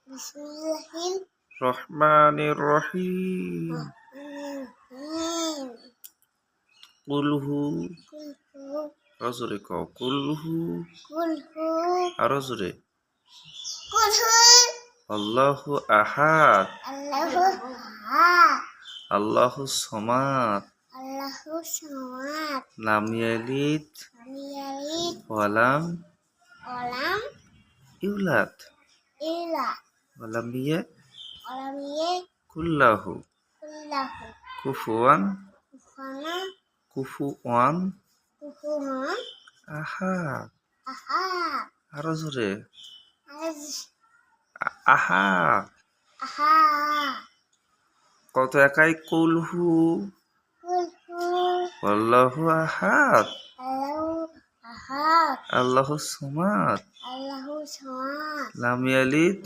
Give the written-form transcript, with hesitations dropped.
বিসমিল্লাহির রহমানির রহিম। রহমানির কুলহু, কুলহু আরো জোরে কও কুলহু, কুলহু আরো জোরে। কুলহু আল্লাহু আহাদ, আল্লাহু আহাদ আল্লাহু সমাদ, আল্লাহু সামাদ লাম ইয়ালিদ লাম ইয়ালিদ ওয়ালাম ওয়ালাম ইউলাদ ইউলাদ ওয়ালাম ওয়ালাম ইয়াকুল্লাহু ইয়াকুল লাহু কুফুয়ান কুফুয়ান কুফুয়ান কুফুয়ান আহাদ। আহাদ আরো জোরে আহাদ। আহাদ কত একাই কুলহু কুলহু আল্লাহু আহাদ আল্লাহু আহাদ আল্লাহু সমাদ আল্লাহু সামাদ লাম ইয়ালিদ